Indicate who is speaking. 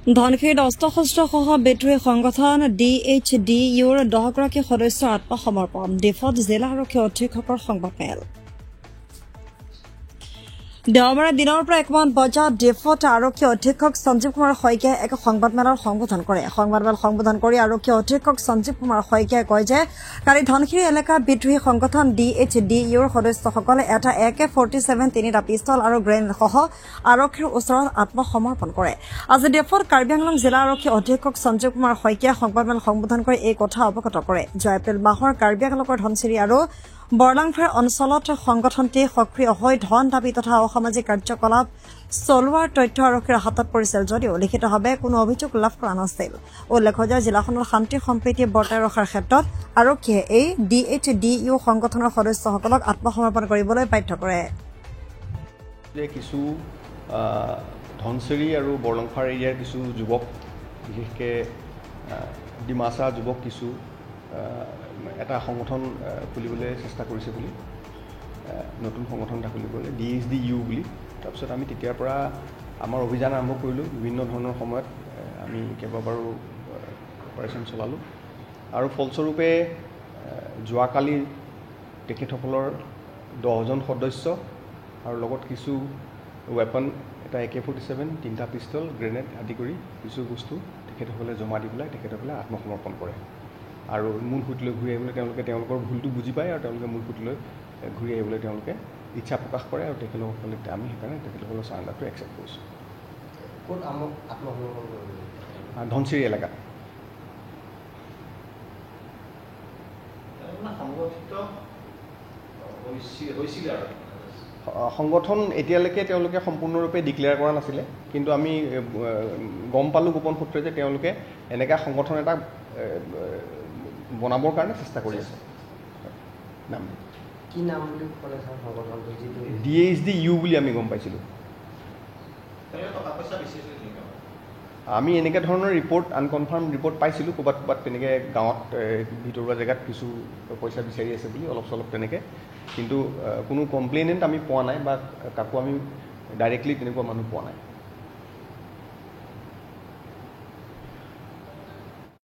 Speaker 1: ধনশিৰিত অস্ত্ৰ-শস্ত্ৰসহ বিদ্ৰোহী সংগঠন DHDUৰ 10 গৰাকী সদস্যৰ আত্মসমৰ্পণ ডিফত জিলা আৰক্ষী অধীক্ষকৰ সংবাদমেল দেওবাৰে দিনৰ পৰা 1মান বজাত ডিফত আৰক্ষী অধীক্ষক সঞ্জীৱ কুমাৰ শইকীয়াই এক সংবাদমেলৰ সম্বোধন কৰে সংবাদমেল সম্বোধন কৰি আৰক্ষী অধীক্ষক সঞ্জীৱ কুমাৰ শইকীয়াই কয় যে কালি ধনশিৰি এলেকাৰ বিদ্ৰোহী সংগঠন DHDUৰ সদস্যসকলে এটা AK-47 তিনিটা পিস্তল আৰু গ্ৰেনেডসহ আৰক্ষীৰ ওচৰত আত্মসমৰ্পণ কৰে আজি ডিফত কাৰ্বি আংলং জিলা আৰক্ষী অধীক্ষক সঞ্জীৱ কুমাৰ শইকীয়াই সংবাদমেল সম্বোধন কৰি এই কথা অৱগত কৰে যোৱা এপ্ৰিল মাহৰ কাৰ্বি আংলঙৰ ধনশিৰি আৰু বৰলাংফাৰ অঞ্চলত সংগঠনটি সক্ৰিয় হৈ ধন দাবী তথা অসামাজিক কাৰ্যকলাপ চলোৱাৰ তথ্য আৰক্ষীৰ হাতত পৰিছিল যদিও লিখিতভাৱে কোনো অভিযোগ লাভ কৰা নাছিল উল্লেখ্য যে জিলাখনৰ শান্তি সম্প্ৰীতি বৰ্তাই ৰখাৰ ক্ষেত্ৰত আৰক্ষীয়ে এই DHDU সংগঠনৰ সদস্যসকলক আত্মসমৰ্পণ কৰিবলৈ বাধ্য কৰে
Speaker 2: কিছু ধনশিৰি আৰু বৰলাংফাৰ এৰিয়াৰ কিছু যুৱক বিশেষকৈ ডিমাচা যুৱক কিছু এটা সংগঠন খুলিবলৈ চেষ্টা কৰিছে বুলি নতুন সংগঠন এটা খুলিবলৈ DHDU বুলি তাৰপিছত আমি তেতিয়াৰ পৰা আমাৰ অভিযান আৰম্ভ কৰিলোঁ বিভিন্ন ধৰণৰ সময়ত আমি কেইবাবাৰো অপাৰেশ্যন চলালোঁ আৰু ফলস্বৰূপে যোৱাকালি তেখেতসকলৰ 10জন সদস্য আৰু লগত কিছু ৱেপন এটা AK-47 তিনিটা পিষ্টল গ্ৰেনেড আদি কৰি কিছু বস্তু তেখেতসকলে জমা দি পেলাই তেখেতসকলে আত্মসমৰ্পণ কৰে আৰু মূল সুঁতিলৈ ঘূৰি আহিবলৈ তেওঁলোকৰ ভুলটো বুজি পায় আৰু তেওঁলোকে মূল সুঁতিলৈ ঘূৰি আহিবলৈ তেওঁলোকে ইচ্ছা প্ৰকাশ কৰে আৰু তেখেতসকলে আমি সেইকাৰণে তেখেতসকলৰ চাৰেণ্ডাৰটো একচেপ্ট কৰিছোঁ
Speaker 3: ক'ত আত্মসমৰ্পণ কৰিব
Speaker 2: ধনশিৰি এলেকাত সংগঠন এতিয়ালৈকে তেওঁলোকে সম্পূৰ্ণৰূপে ডিক্লেয়াৰ কৰা নাছিলে কিন্তু আমি গম পালোঁ গোপন সূত্ৰে যে তেওঁলোকে এনেকুৱা সংগঠন এটা বনাবৰ কাৰণে চেষ্টা কৰি আছে নাম
Speaker 3: কি নাম বুলি ক'লে ছাৰ সংগঠনটো যিটো
Speaker 2: DHDU বুলি আমি গম পাইছিলোঁ আমি এনেকুৱা ধৰণৰ ৰিপৰ্ট আনকনফাৰ্ম ৰিপৰ্ট পাইছিলোঁ ক'ৰবাত তেনেকৈ গাঁৱত ভিতৰুৱা জেগাত কিছু পইচা বিচাৰি আছে বুলি অলপ চলপ তেনেকৈ কিন্তু কোনো কমপ্লেইনেণ্ট আমি পোৱা নাই বা কাকো আমি ডাইৰেক্টলি তেনেকুৱা মানুহ পোৱা নাই